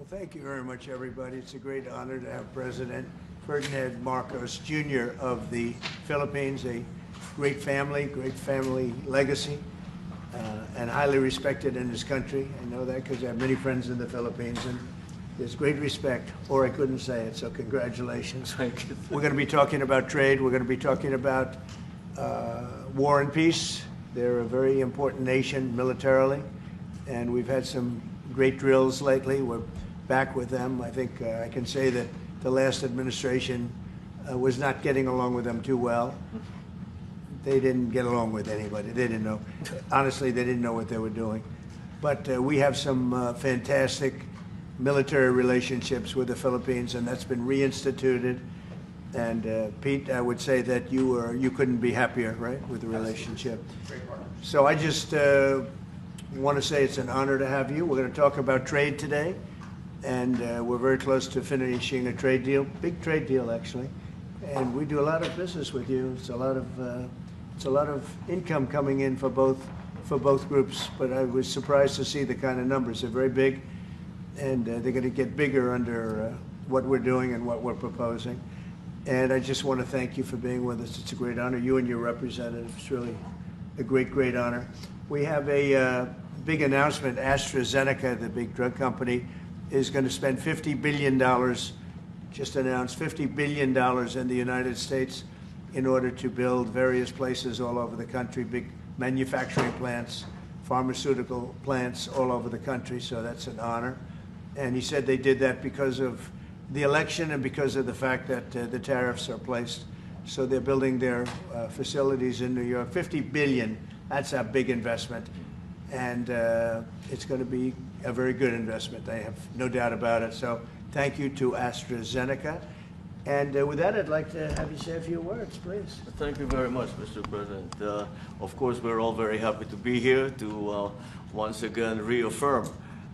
Well, thank you very much, everybody. It's a great honor to have President Ferdinand Marcos Jr. of the Philippines, a great family legacy, and highly respected in this country. I know that because I have many friends in the Philippines, and there's great respect, or I couldn't say it, so congratulations. Thank you. We're going to be talking about trade. We're going to be talking about war and peace. They're a very important nation militarily, and we've had some great drills lately. We're back with them. I think I can say that the last administration was not getting along with them too well. They didn't get along with anybody. They didn't know. Honestly, they didn't know what they were doing. But we have some fantastic military relationships with the Philippines, and that's been reinstituted. And Pete, I would say that you couldn't be happier, right, with the relationship. So I just want to say it's an honor to have you. We're going to talk about trade today, and we're very close to finishing a trade deal, big trade deal actually. And we do a lot of business with you. It's a lot of income coming in for both groups. But I was surprised to see the kind of numbers. They're very big, and they're going to get bigger under what we're doing and what we're proposing. And I just want to thank you for being with us. It's a great honor. You and your representative. It's really a great honor. We have a big announcement. AstraZeneca, the big drug company, is going to spend $50 billion, just announced $50 billion in the United States in order to build various places all over the country, big manufacturing plants, pharmaceutical plants all over the country. So that's an honor. And he said they did that because of the election and because of the fact that the tariffs are placed. So they're building their facilities in New York. $50 billion, that's a big investment. And it's going to be a very good investment. I have no doubt about it. So thank you to AstraZeneca. And with that, I'd like to have you say a few words, please. Thank you very much, Mr. President. Of course, we're all very happy to be here to once again reaffirm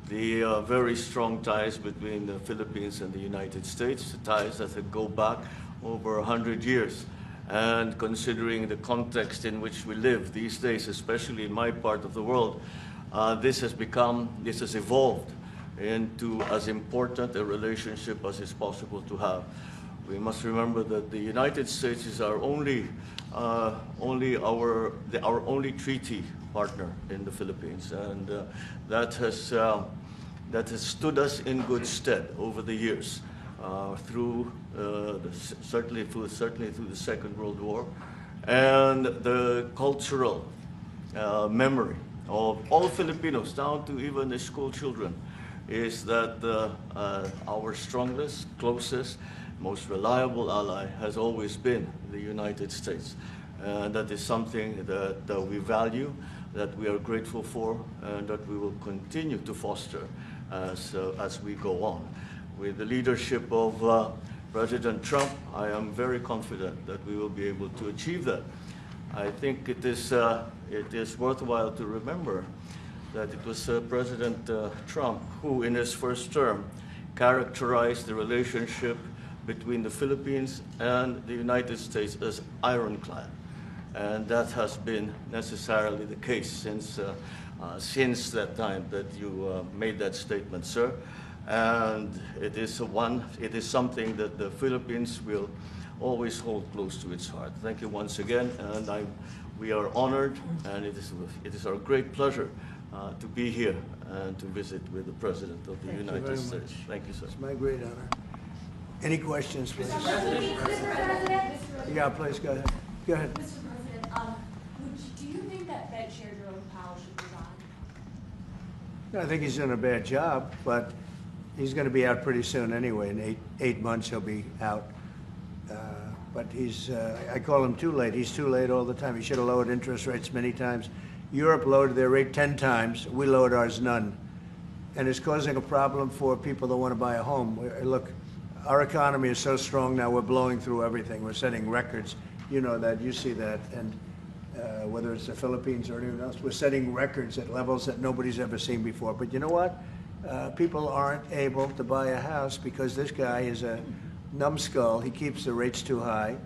the very strong ties between the Philippines and the United States, ties that go back over 100 years. And considering the context in which we live these days, especially in my part of the world, this has evolved into as important a relationship as is possible to have. We must remember that the United States is our only treaty partner in the Philippines, and that has stood us in good stead over the years, certainly through the Second World War, and the cultural memory of all Filipinos, down to even the school children, is that our strongest, closest, most reliable ally has always been the United States. And that is something that we value, that we are grateful for, and that we will continue to foster as we go on. With the leadership of President Trump, I am very confident that we will be able to achieve that. I think it is worthwhile to remember that it was President Trump who, in his first term, characterized the relationship between the Philippines and the United States as ironclad. And that has been necessarily the case since that time that you made that statement, sir. And it is something that the Philippines will always hold close to its heart. Thank you once again, and we are honored, and it is our great pleasure to be here and to visit with the President of the United States. Thank you, sir. It's my great honor. Any questions, please? Mr. President. Yeah, please, go ahead. Go ahead. Mr. President, do you think that Fed Chair Jerome Powell should resign? I think he's doing a bad job, but he's going to be out pretty soon anyway. In eight months, he'll be out. But I call him too late. He's too late all the time. He should have lowered interest rates many times. Europe lowered their rate 10 times. We lowered ours none. And it's causing a problem for people that want to buy a home. Look, our economy is so strong now, we're blowing through everything. We're setting records. You know that, you see that. And whether it's the Philippines or anyone else, we're setting records at levels that nobody's ever seen before. But you know what? People aren't able to buy a house because this guy is a numbskull. He keeps the rates too high,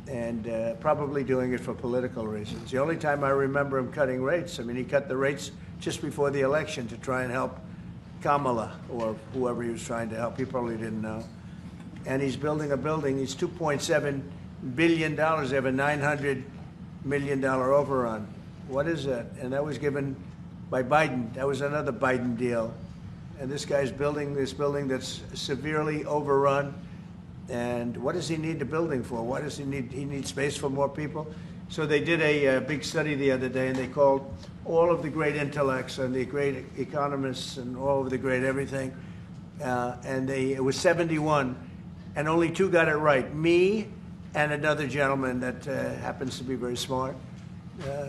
and probably doing it for political reasons. The only time I remember him cutting rates, I mean, he cut the rates just before the election to try and help Kamala or whoever he was trying to help. He probably didn't know. And he's building a building. He's $2.7 billion. They have a $900 million overrun. What is that? And that was given by Biden. That was another Biden deal. And this guy's building this building that's severely overrun. And what does he need the building for? What does he need? He needs space for more people. So they did a big study the other day, and they called all of the great intellects and the great economists and all of the great everything. And it was 71, and only 2 got it right. Me and another gentleman that happens to be very smart.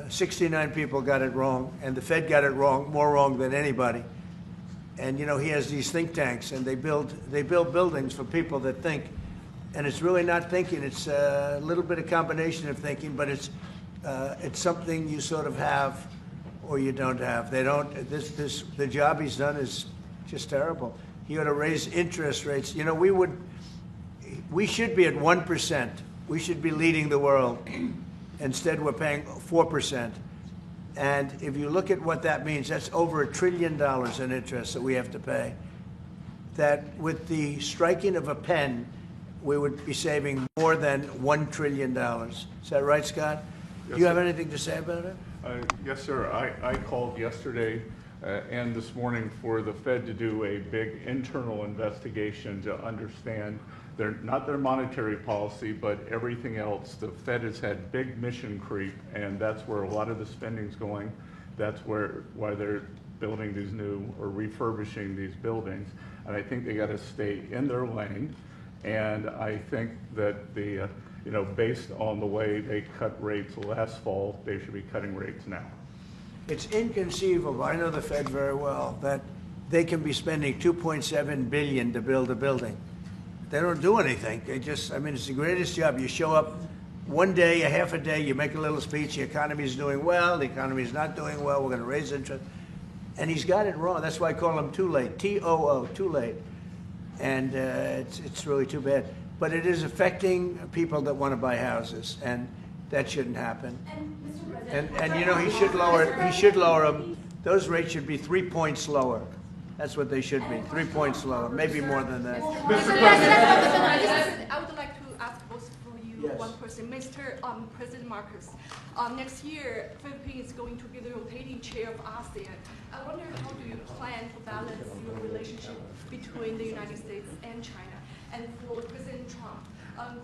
69 people got it wrong, and the Fed got it wrong, more wrong than anybody. And you know, he has these think tanks, and they build buildings for people that think. And it's really not thinking. It's a little bit of combination of thinking, but it's something you sort of have or you don't have. They don't. The job he's done is just terrible. He ought to raise interest rates. You know, we should be at 1%. We should be leading the world. Instead, we're paying 4%. And if you look at what that means, that's over $1 trillion in interest that we have to pay. That with the striking of a pen, we would be saving more than $1 trillion. Is that right, Scott? Yes, Do you have sir. anything to say about it? Yes, sir. I called yesterday and this morning for the Fed to do a big internal investigation to understand not their monetary policy, but everything else. The Fed has had big mission creep, and that's where a lot of the spending's going. That's why they're building these new or refurbishing these buildings. And I think they got to stay in their lane. And I think that based on the way they cut rates last fall, they should be cutting rates now. It's inconceivable, I know the Fed very well, that they can be spending $2.7 billion to build a building. They don't do anything. It's the greatest job. You show up one day, a half a day, you make a little speech, the economy's doing well, the economy's not doing well, we're going to raise interest. And he's got it wrong. That's why I call him too late, T-O-O, too late. And it's really too bad. But it is affecting people that want to buy houses, and that shouldn't happen. And Mr. President. And you know, he should lower them. Those rates should be 3 points lower. That's what they should be, 3 points lower, maybe more than that. I would like to ask both of you Yes. one person. Mr. President Marcos, next year, Philippines is going to be the rotating chair of ASEAN. I wonder how do you plan to balance your relationship between the United States and China? And for President Trump,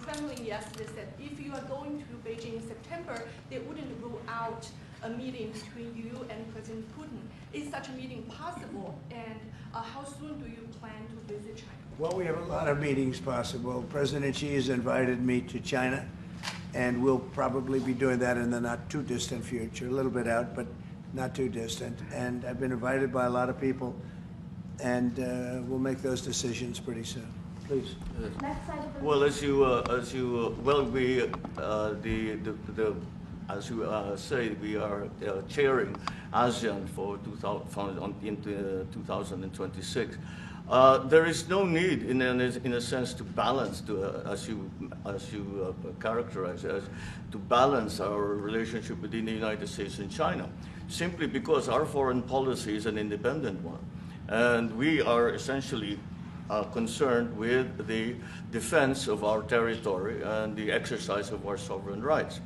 Kremlin yesterday said if you are going to Beijing in September, they wouldn't rule out a meeting between you and President Putin. Is such a meeting possible? And how soon do you plan to visit China? Well, we have a lot of meetings possible. President Xi has invited me to China, and we'll probably be doing that in the not too distant future, a little bit out, but not too distant. And I've been invited by a lot of people, and we'll make those decisions pretty soon. Please. Next side of the Well, as you say, we are chairing ASEAN for 2026. There is no need, in a sense, to balance, as you characterize, to balance our relationship between the United States and China, simply because our foreign policy is an independent one, and we are essentially concerned with the defense of our territory and the exercise of our sovereign rights.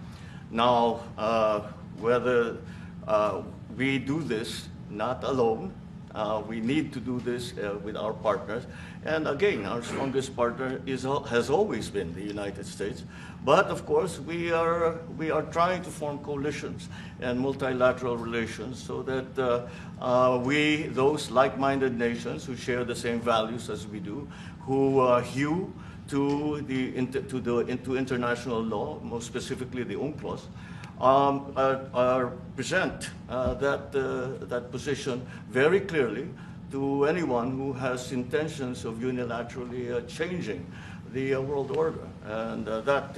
Now, whether we do this not alone, we need to do this with our partners. And again, our strongest partner has always been the United States. But of course, we are trying to form coalitions and multilateral relations so that those like-minded nations who share the same values as we do, who hew to international law, most specifically the UNCLOS, present that position very clearly to anyone who has intentions of unilaterally changing the world order, and that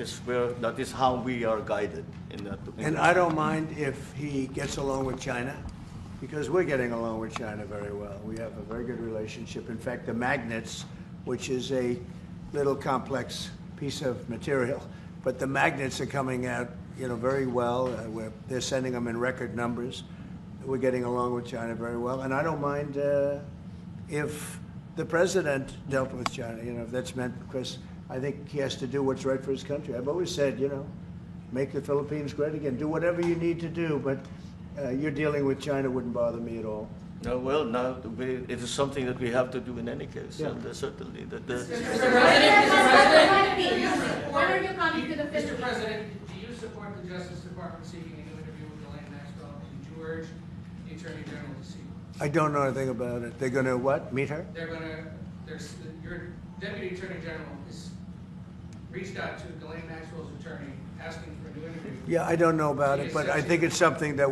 is how we are guided in that. And I don't mind if he gets along with China, because we're getting along with China very well. We have a very good relationship. In fact, the magnets, which is a little complex piece of material, but the magnets are coming out, very well. They're sending them in record numbers. We're getting along with China very well, and I don't mind if the president dealt with China, if that's meant, because I think he has to do what's right for his country. I've always said, make the Philippines great again. Do whatever you need to do, but you're dealing with China wouldn't bother me at all. No, well, now it is something that we have to do in any case, Yeah. and certainly that. What are your comments to the Mr. Philippines? President, do you support the Justice Department seeking a new interview with Ghislaine Maxwell? And do you urge the Attorney General to seek? I don't know anything about it. They're going to what? Meet her? Your Deputy Attorney General has reached out to Ghislaine Maxwell's attorney asking for a new interview. Yeah, I don't know about it, but I think it's something that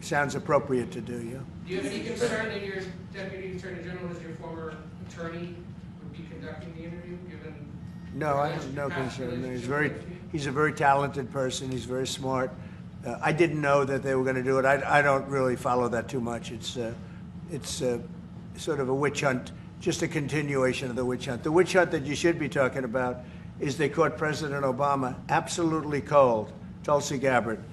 sounds appropriate to do, yeah. Do you have any concern that your Deputy Attorney General, as your former attorney, would be conducting the interview, given? No, I have no concern. He's a very talented person. He's very smart. I didn't know that they were going to do it. I don't really follow that too much. It's sort of a witch hunt, just a continuation of the witch hunt. The witch hunt that you should be talking about is they caught President Obama absolutely cold, Tulsi Gabbard.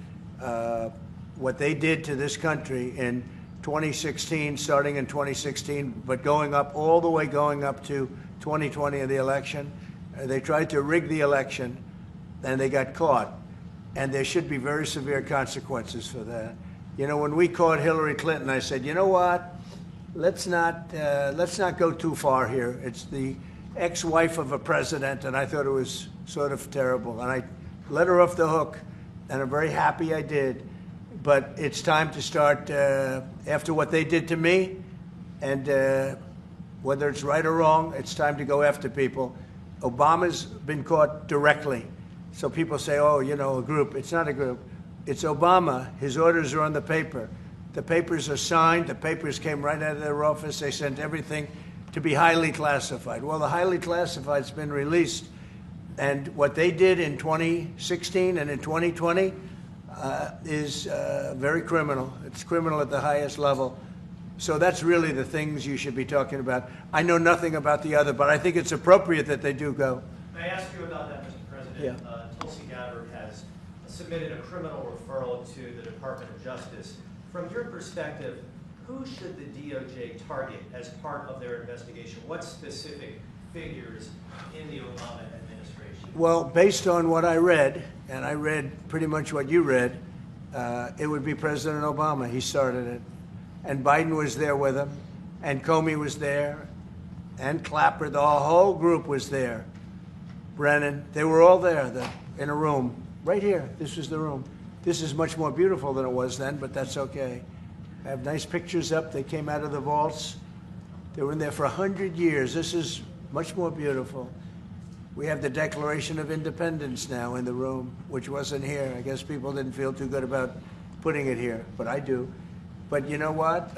What they did to this country in 2016, starting in 2016, but going up to 2020 in the election. They tried to rig the election, and they got caught. And there should be very severe consequences for that. When we caught Hillary Clinton, I said, you know what? Let's not go too far here. It's the ex-wife of a president, and I thought it was sort of terrible. And I let her off the hook, and I'm very happy I did. But it's time to start, after what they did to me, and whether it's right or wrong, it's time to go after people. Obama's been caught directly. So people say, oh, a group. It's not a group. It's Obama. His orders are on the paper. The papers are signed. The papers came right out of their office. They sent everything to be highly classified. Well, the highly classified's been released. And what they did in 2016 and in 2020 is very criminal. It's criminal at the highest level. So that's really the things you should be talking about. I know nothing about the other, but I think it's appropriate that they do go. May I ask you about that, Mr. President? Yeah. Tulsi Gabbard has submitted a criminal referral to the Department of Justice. From your perspective, who should the DOJ target as part of their investigation? What specific figures in the Obama administration? Well, based on what I read, and I read pretty much what you read, it would be President Obama. He started it. And Biden was there with him, and Comey was there, and Clapper. The whole group was there. Brennan, they were all there in a room. Right here, this is the room. This is much more beautiful than it was then, but that's okay. I have nice pictures up. They came out of the vaults. They were in there for 100 years. This is much more beautiful. We have the Declaration of Independence now in the room, which wasn't here. I guess people didn't feel too good about putting it here, but I do. But you know what?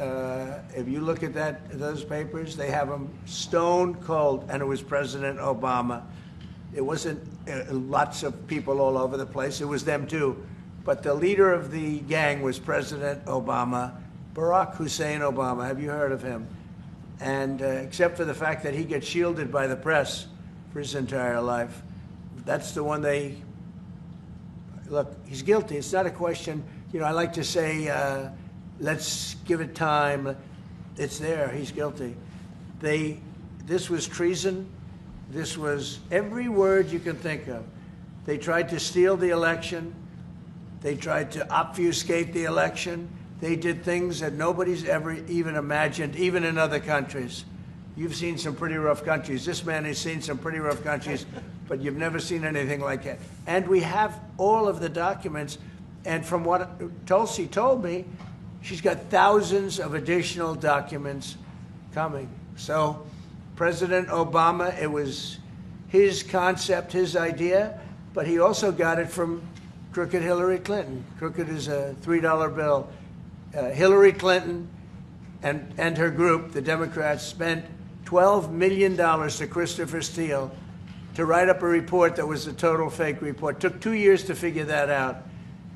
If you look at those papers, they have them stone cold, and it was President Obama. It wasn't lots of people all over the place. It was them too. But the leader of the gang was President Obama, Barack Hussein Obama. Have you heard of him? And except for the fact that he gets shielded by the press for his entire life, that's the one look, he's guilty. It's not a question. I like to say, let's give it time. It's there. He's guilty. This was treason. This was every word you can think of. They tried to steal the election. They tried to obfuscate the election. They did things that nobody's ever even imagined, even in other countries. You've seen some pretty rough countries. This man has seen some pretty rough countries, but you've never seen anything like it. And we have all of the documents. And from what Tulsi told me, she's got thousands of additional documents coming. So President Obama, it was his concept, his idea, but he also got it from crooked Hillary Clinton. Crooked is a $3 bill. Hillary Clinton and her group, the Democrats, spent $12 million to Christopher Steele to write up a report that was a total fake report. Took 2 years to figure that out,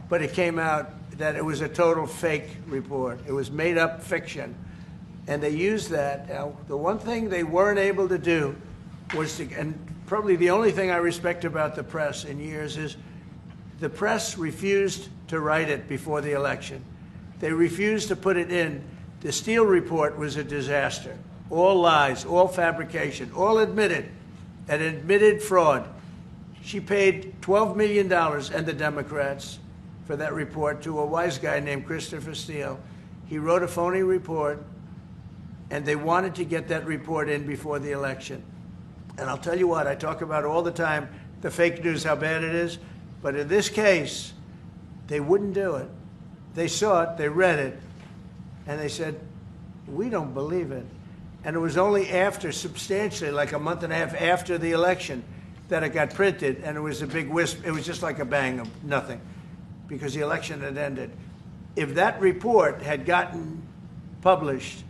but it came out that it was a total fake report. It was made up fiction. And they used that. Now, the one thing they weren't able to do was to, and probably the only thing I respect about the press in years is the press refused to write it before the election. They refused to put it in. The Steele report was a disaster. all lies, all fabrication, all admitted, an admitted fraud. She paid $12 million, and the Democrats, for that report to a wise guy named Christopher Steele. He wrote a phony report, and they wanted to get that report in before the election. And I'll tell you what, I talk about all the time, the fake news, how bad it is. But in this case, they wouldn't do it. They saw it, they read it, and they said, we don't believe it. And it was only after, substantially, like a month and a half after the election, that it got printed, and it was a big wisp. It was just like a bang of nothing, because the election had ended. If that report had gotten published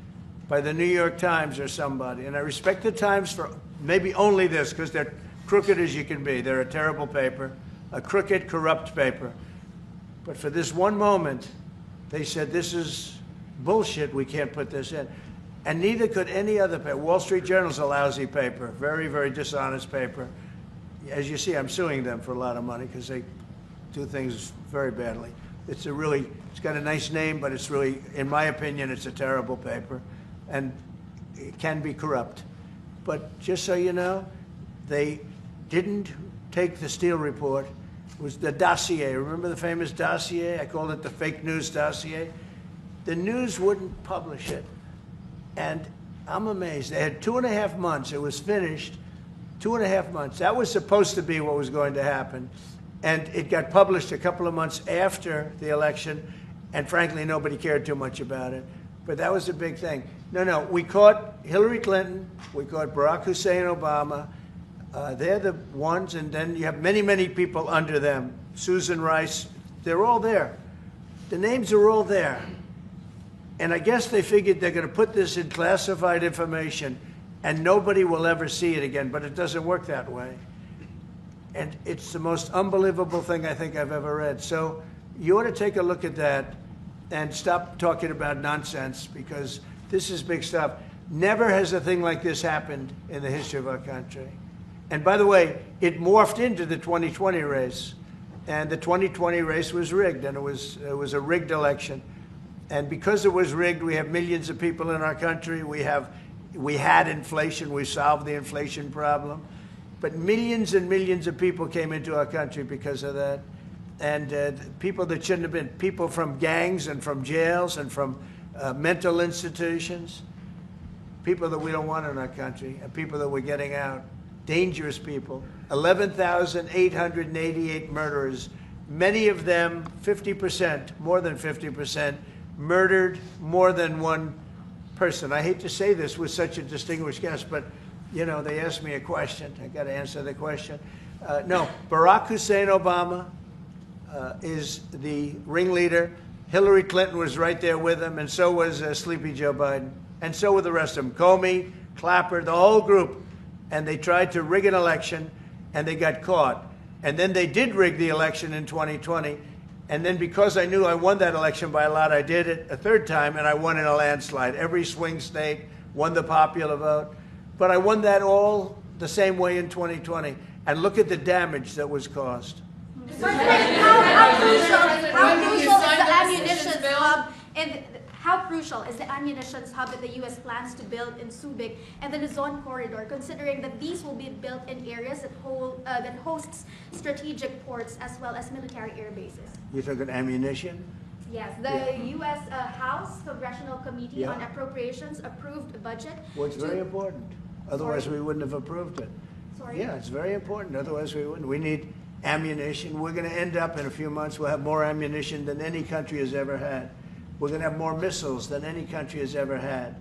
by the New York Times or somebody, and I respect the Times for maybe only this, because they're crooked as you can be. They're a terrible paper, a crooked, corrupt paper. But for this one moment, they said, this is bullshit, we can't put this in. And neither could any other paper. Wall Street Journal's a lousy paper, very, very dishonest paper. As you see, I'm suing them for a lot of money because they do things very badly. It's got a nice name, but it's really, in my opinion, it's a terrible paper. And it can be corrupt. But just so you know, they didn't take the Steele report. It was the dossier. Remember the famous dossier? I called it the fake news dossier. The news wouldn't publish it. And I'm amazed. They had 2.5 months. It was finished. 2.5 months. That was supposed to be what was going to happen. And it got published a couple of months after the election. And frankly, nobody cared too much about it. But that was a big thing. No, we caught Hillary Clinton. We caught Barack Hussein Obama. They're the ones. And then you have many, many people under them. Susan Rice. They're all there. The names are all there. And I guess they figured they're going to put this in classified information and nobody will ever see it again, but it doesn't work that way. And it's the most unbelievable thing I think I've ever read. So you ought to take a look at that and stop talking about nonsense, because this is big stuff. Never has a thing like this happened in the history of our country. And by the way, it morphed into the 2020 race. And the 2020 race was rigged, and it was a rigged election. And because it was rigged, we have millions of people in our country. We had inflation. We solved the inflation problem. But millions and millions of people came into our country because of that. And people that shouldn't have been, people from gangs and from jails and from mental institutions, people that we don't want in our country, and people that we're getting out, dangerous people. 11,888 murderers, many of them, 50%, more than 50%, murdered more than one person. I hate to say this with such a distinguished guest, but you know, they asked me a question. I got to answer the question. No, Barack Hussein Obama is the ringleader. Hillary Clinton was right there with him, and so was Sleepy Joe Biden, and so were the rest of them. Comey, Clapper, the whole group. And they tried to rig an election, and they got caught. And then they did rig the election in 2020. And then because I knew I won that election by a lot, I did it a third time, and I won in a landslide. Every swing state, won the popular vote. But I won that all the same way in 2020. And look at the damage that was caused. How crucial is the ammunition hub that the U.S. plans to build in Subic and then the zone corridor, considering that these will be built in areas that hosts strategic ports as well as military air bases? You're talking ammunition? Yes, the U.S. House Congressional Committee on Appropriations approved a budget. Well, it's very important. Otherwise, we wouldn't have approved it. Sorry? Yeah, it's very important. Otherwise, we wouldn't. We need ammunition. We're going to end up in a few months, we'll have more ammunition than any country has ever had. We're going to have more missiles than any country has ever had.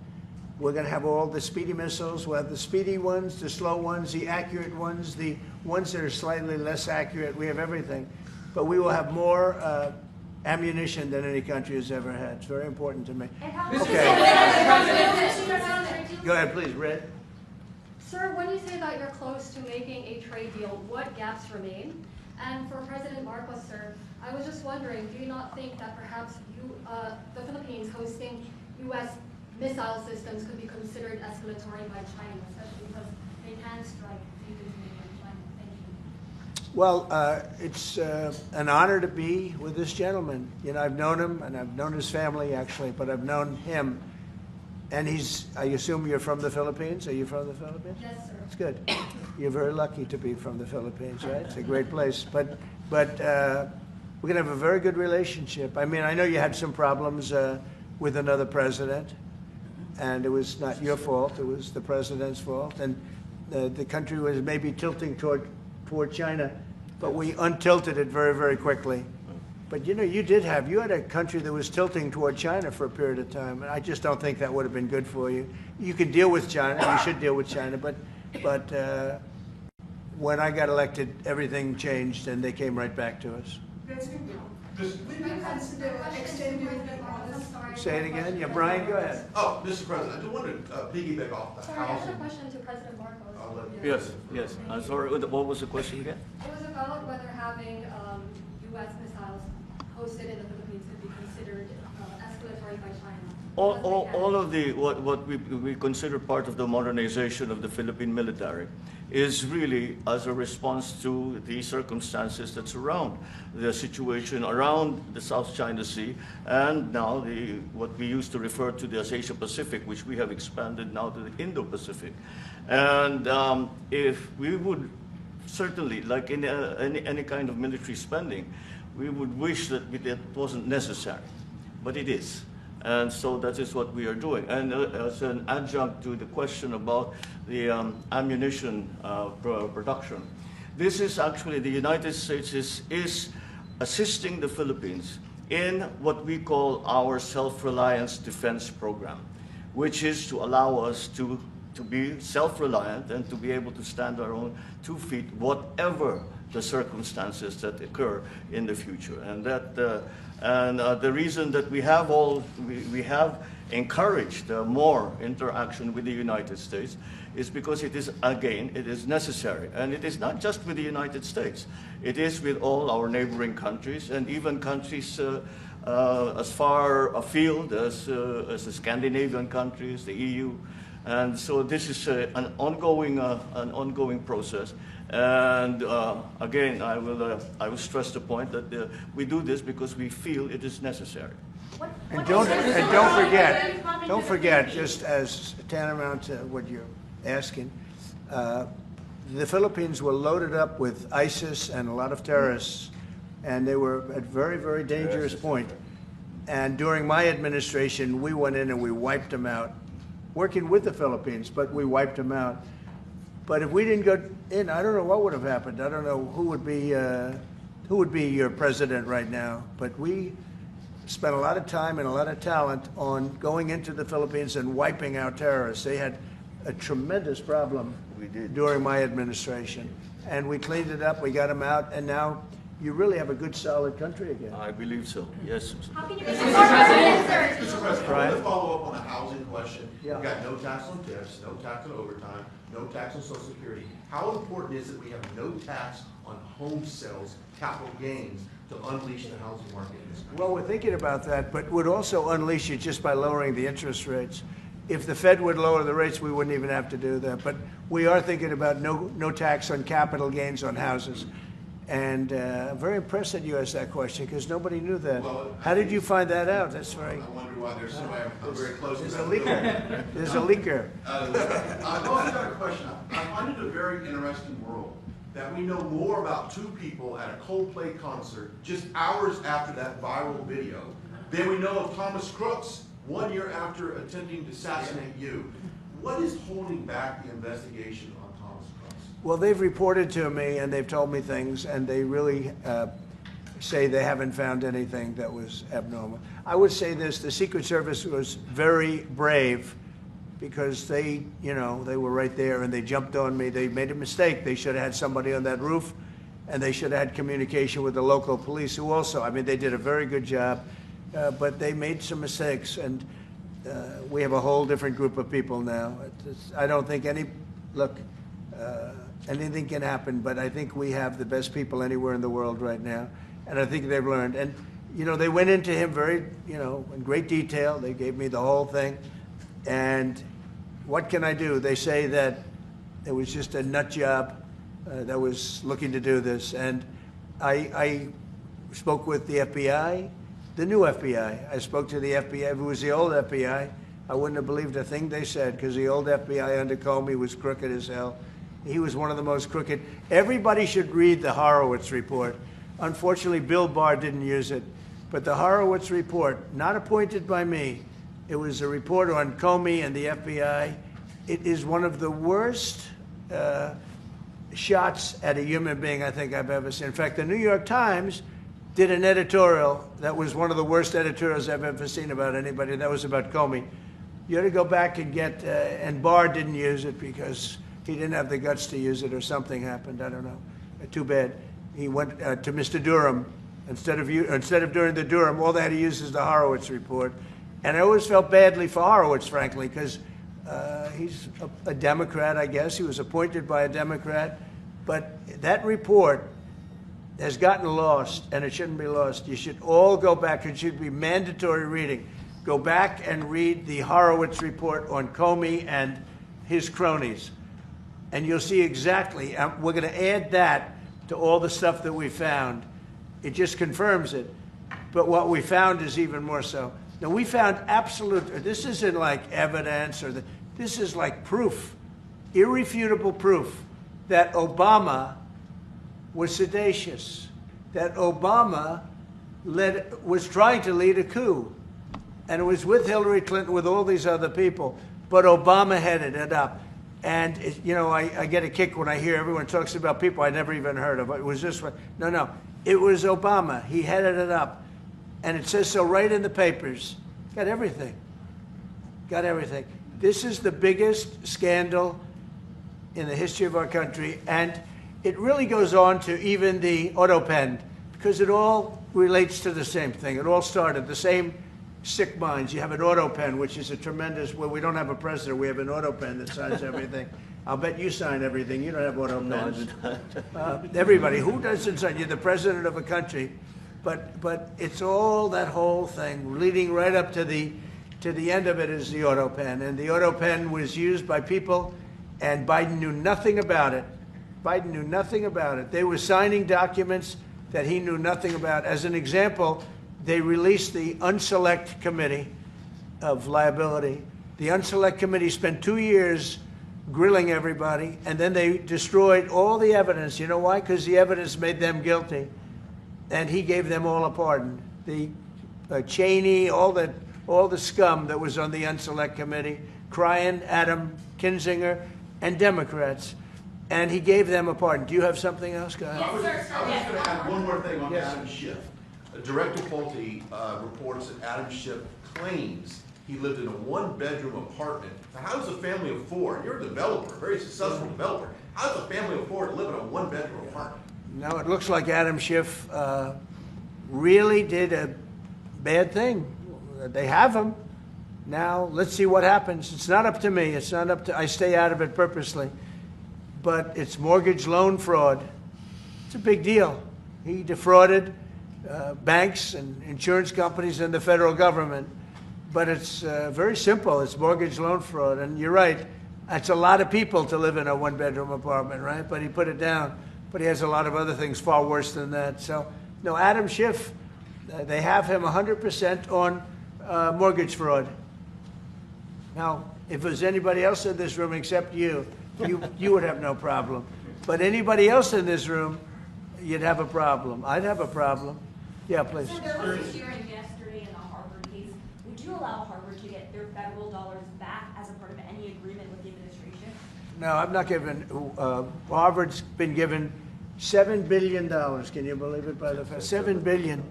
We're going to have all the speedy missiles. We'll have the speedy ones, the slow ones, the accurate ones, the ones that are slightly less accurate. We have everything. But we will have more ammunition than any country has ever had. It's very important to me. Okay. Go ahead, please, Red. Sir, when you say that you're close to making a trade deal, what gaps remain? And for President Marcos, sir, I was just wondering, do you not think that perhaps the Philippines hosting U.S. missile systems could be considered escalatory by China, especially because they can strike defensively by China? Thank you. Well, it's an honor to be with this gentleman. You know, I've known him, and I've known his family, actually, but I've known him. And I assume you're from the Philippines? Are you from the Philippines? Yes, sir. That's good. You're very lucky to be from the Philippines, right? It's a great place. But we're going to have a very good relationship. I mean, I know you had some problems with another president, and it was not your fault. It was the president's fault. And the country was maybe tilting toward China, but we untilted it very, very quickly. But you know, you had a country that was tilting toward China for a period of time, and I just don't think that would have been good for you. You can deal with China, you should deal with China, but when I got elected, everything changed, and they came right back to us. Say it again? Yeah, Brian, go ahead. Oh, Mr. President, I just wanted to piggyback off the Sorry, I had a housing. question to President Marcos. Yes. I'm sorry, what was the question again? It was about whether having U.S. missiles hosted in the Philippines could be considered escalatory by China. All of what we consider part of the modernization of the Philippine military is really as a response to the circumstances that surround the situation around the South China Sea, and now what we used to refer to as Asia Pacific, which we have expanded now to the Indo-Pacific. And if we would certainly, like in any kind of military spending, we would wish that it wasn't necessary, but it is. And so that is what we are doing. And as an adjunct to the question about the ammunition production, this is actually the United States is assisting the Philippines in what we call our self-reliance defense program, which is to allow us to be self-reliant and to be able to stand our own 2 feet, whatever the circumstances that occur in the future. And that the reason that we have encouraged more interaction with the United States is because it is necessary. And it is not just with the United States. It is with all our neighboring countries, and even countries as far afield as the Scandinavian countries, the EU. And so this is an ongoing process. And again, I will stress the point that we do this because we feel it is necessary. And don't forget, just as tantamount to what you're asking, the Philippines were loaded up with ISIS and a lot of terrorists, and they were at very, very dangerous point. And during my administration, we went in and we wiped them out, working with the Philippines, but we wiped them out. But if we didn't go in, I don't know what would have happened. I don't know who would be your president right now. But we spent a lot of time and a lot of talent on going into the Philippines and wiping out terrorists. They had a tremendous problem during my administration, and we cleaned it up. We got them out, and now you really have a good, solid country again. I believe so. Yes. How can you be so confident, sir? Mr. President, I want to follow up on the housing question. Yeah. We've got no tax on tips, no tax on overtime, no tax on Social Security. How important is it we have no tax on home sales, capital gains, to unleash the housing market in this country? Well, we're thinking about that, but would also unleash it just by lowering the interest rates. If the Fed would lower the rates, we wouldn't even have to do that. But we are thinking about no tax on capital gains on houses. And I'm very impressed that you asked that question, because nobody knew that. Well, how did you find that out? That's very... I wonder why there's somebody I'm very close to. There's a leaker. There's a leaker. I've also got a question. I find it a very interesting world that we know more about two people at a Coldplay concert just hours after that viral video than we know of Thomas Crooks 1 year after attempting to assassinate you. What is holding back the investigation on Thomas Crooks? Well, they've reported to me, and they've told me things, and they really say they haven't found anything that was abnormal. I would say this: the Secret Service was very brave, because they were right there and they jumped on me. They made a mistake. They should have had somebody on that roof, and they should have had communication with the local police, who also, I mean, they did a very good job, but they made some mistakes, and we have a whole different group of people now. I don't think anything can happen, but I think we have the best people anywhere in the world right now, and I think they've learned. And, they went into him very, in great detail. They gave me the whole thing. And what can I do? They say that it was just a nut job that was looking to do this. And I spoke with the FBI, the new FBI. I spoke to the FBI, who was the old FBI, I wouldn't have believed a thing they said, because the old FBI under Comey was crooked as hell. He was one of the most crooked. Everybody should read the Horowitz report. Unfortunately, Bill Barr didn't use it. But the Horowitz report, not appointed by me, it was a report on Comey and the FBI. It is one of the worst shots at a human being I think I've ever seen. In fact, the New York Times did an editorial that was one of the worst editorials I've ever seen about anybody. That was about Comey. You ought to go back and get, and Barr didn't use it because he didn't have the guts to use it, or something happened. I don't know. Too bad. He went to Mr. Durham. Instead of doing the Durham, all they had to use is the Horowitz report. And I always felt badly for Horowitz, frankly, because he's a Democrat, I guess. He was appointed by a Democrat. But that report has gotten lost, and it shouldn't be lost. You should all go back. It should be mandatory reading. Go back and read the Horowitz report on Comey and his cronies. And you'll see exactly, we're going to add that to all the stuff that we found. It just confirms it. But what we found is even more so. Now, we found absolute, this isn't like evidence, this is like proof, irrefutable proof that Obama was seditious, that Obama was trying to lead a coup. And it was with Hillary Clinton, with all these other people. But Obama headed it up. And, I get a kick when I hear everyone talks about people I never even heard of. It was this one. No. It was Obama. He headed it up. And it says so right in the papers. Got everything. This is the biggest scandal in the history of our country. And it really goes on to even the auto pen, because it all relates to the same thing. It all started the same sick minds. You have an auto pen, which is a tremendous, well, we don't have a president. We have an auto pen that signs everything. I'll bet you sign everything. You don't have auto pens. Everybody. Who doesn't sign? You're the president of a country. But it's all that whole thing, leading right up to the end of it is the auto pen. And the auto pen was used by people, and Biden knew nothing about it. They were signing documents that he knew nothing about. As an example, they released the Unselect Committee of Liability. The Unselect Committee spent 2 years grilling everybody, and then they destroyed all the evidence. You know why? Because the evidence made them guilty, and he gave them all a pardon. The Cheney, all the scum that was on the Unselect Committee, Cryan, Adam Kinzinger, and Democrats, and he gave them a pardon. Do you have something else, guys? I was just going to add one more thing on Adam Schiff. Director Pulte reports that Adam Schiff claims he lived in a one-bedroom apartment. Now, how does a family of four, and you're a developer, a very successful developer, how does a family of four live in a one-bedroom apartment? No, it looks like Adam Schiff really did a bad thing. They have him. Now, let's see what happens. It's not up to me. I stay out of it purposely. But it's mortgage loan fraud. It's a big deal. He defrauded banks and insurance companies and the federal government. But it's very simple. It's mortgage loan fraud. And you're right. That's a lot of people to live in a one-bedroom apartment, right? But he put it down. But he has a lot of other things far worse than that. So, no, Adam Schiff, they have him 100% on mortgage fraud. Now, if there's anybody else in this room except you would have no problem. But anybody else in this room, you'd have a problem. I'd have a problem. Yeah, please. So there was a hearing yesterday in the Harvard case. Would you allow Harvard to get their federal dollars back as a part of any agreement with the administration? No, I'm not giving. Harvard's been given $7 billion. Can you believe it? By the Fed, $7 billion.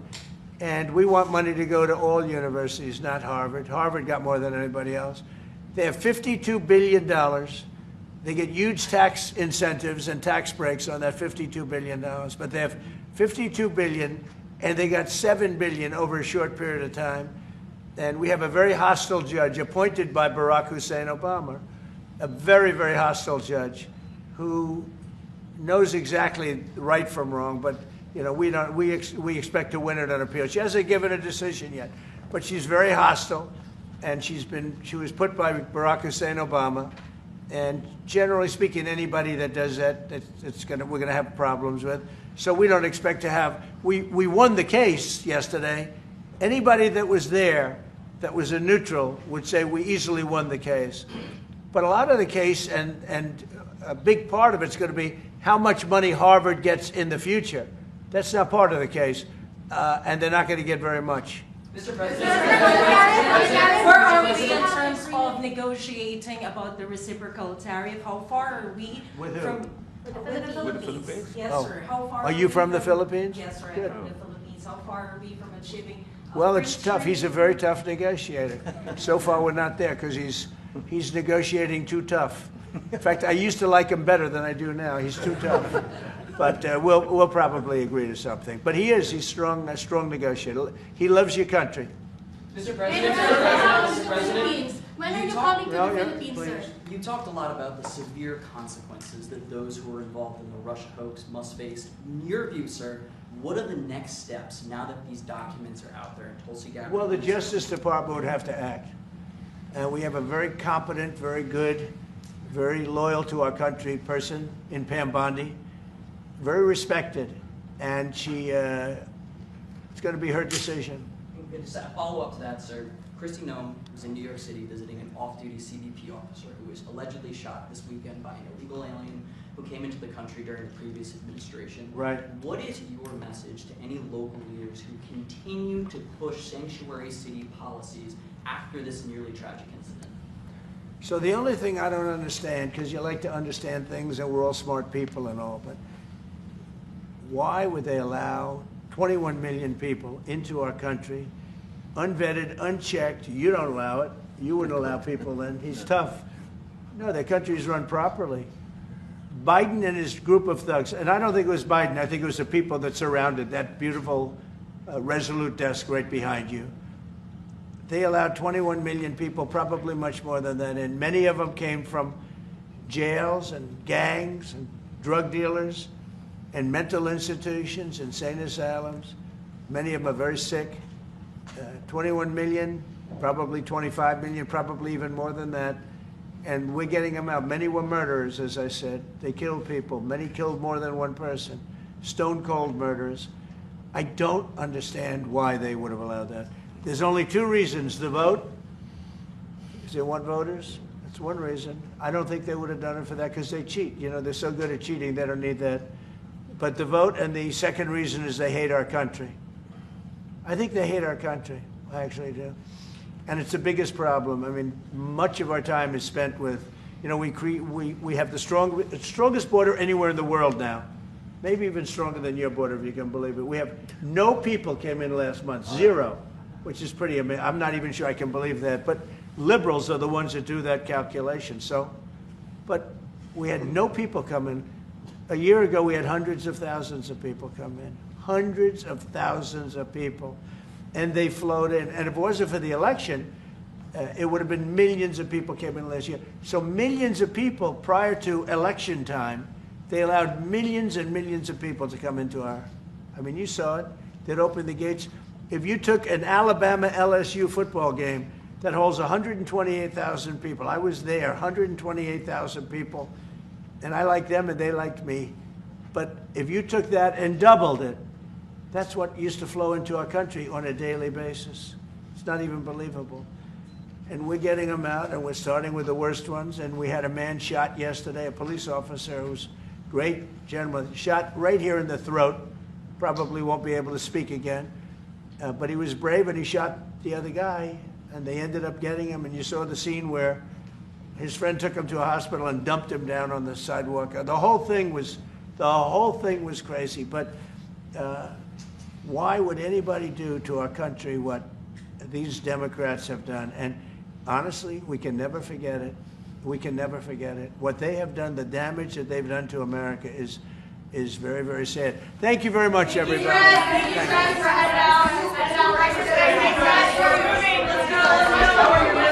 And we want money to go to all universities, not Harvard. Harvard got more than anybody else. They have $52 billion. They get huge tax incentives and tax breaks on that $52 billion. But they have $52 billion, and they got $7 billion over a short period of time. And we have a very hostile judge appointed by Barack Hussein Obama, a very, very hostile judge who knows exactly right from wrong, but we expect to win it on appeal. She hasn't given a decision yet, but she's very hostile, and she was put by Barack Hussein Obama, and generally speaking, anybody that does that, we're gonna have problems with. So we don't expect to have. We won the case yesterday. Anybody that was there that was a neutral would say we easily won the case. But a lot of the case, and a big part of it's going to be how much money Harvard gets in the future. That's not part of the case, and they're not going to get very much. Mr. President, where are we in terms of negotiating about the reciprocal tariff? How far are we With who? from With the Philippines? Yes, Oh. sir. How far Are you we from the Philippines? Yes, sir. Good. I'm from the Philippines. How far are we from achieving? Well, it's free tough. He's a trade? very tough negotiator. So far, we're not there because he's negotiating too tough. In fact, I used to like him better than I do now. He's too tough. But we'll probably agree to something. But he's strong, a strong negotiator. He loves your country. Mr. When President, are you coming to the Yeah, Philippines, sir? please. You talked a lot about the severe consequences that those who were involved in the Russia hoax must face. In your view, sir, what are the next steps now that these documents are out there and Tulsi Gabbard? Well, the Justice Department would have to act. And we have a very competent, very good, very loyal to our country person in Pam Bondi, very respected. And it's going to be her decision. Just a follow-up to that, sir. Kristi Noem was in New York City visiting an off-duty CBP officer who was allegedly shot this weekend by an illegal alien who came into the country during the previous administration. Right. What is your message to any local leaders who continue to push sanctuary city policies after this nearly tragic incident? So the only thing I don't understand, because you like to understand things and we're all smart people and all, but why would they allow 21 million people into our country, unvetted, unchecked? You don't allow it. You wouldn't allow people then. He's tough. No, their country's run properly. Biden and his group of thugs, and I don't think it was Biden, I think it was the people that surrounded that beautiful Resolute desk right behind you. They allowed 21 million people, probably much more than that, and many of them came from jails and gangs and drug dealers and mental institutions, insane asylums. Many of them are very sick. 21 million, probably 25 million, probably even more than that. And we're getting them out. Many were murderers, as I said. They killed people. Many killed more than one person. Stone cold murderers. I don't understand why they would have allowed that. There's only two reasons: the vote, because they want voters. That's one reason. I don't think they would have done it for that because they cheat. You know, they're so good at cheating, they don't need that. But the vote, and the second reason is they hate our country. I think they hate our country. I actually do. And it's the biggest problem. I mean, much of our time is spent with, you know, we have the strongest border anywhere in the world now. Maybe even stronger than your border, if you can believe it. We have no people came in last month, zero, which is pretty amazing. I'm not even sure I can believe that. But liberals are the ones that do that calculation. So, but we had no people come in. A year ago, we had hundreds of thousands of people come in. Hundreds of thousands of people. And they flowed in. And if it wasn't for the election, it would have been millions of people came in last year. So millions of people prior to election time, they allowed millions and millions of people to come into our, I mean, you saw it. They'd open the gates. If you took an Alabama-LSU football game that holds 128,000 people, I was there, 128,000 people, and I liked them and they liked me. But if you took that and doubled it, that's what used to flow into our country on a daily basis. It's not even believable. And we're getting them out, and we're starting with the worst ones. And we had a man shot yesterday, a police officer who's a great gentleman, shot right here in the throat. Probably won't be able to speak again. But he was brave, and he shot the other guy, and they ended up getting him. And you saw the scene where his friend took him to a hospital and dumped him down on the sidewalk. The whole thing was crazy. But why would anybody do to our country what these Democrats have done? And honestly, we can never forget it. We can never forget it. What they have done, the damage that they've done to America is very, very sad. Thank you very much, everybody. Thank you, Fred. We're headed out. Headed out right today. Thank you, Fred. We're moving. Let's go.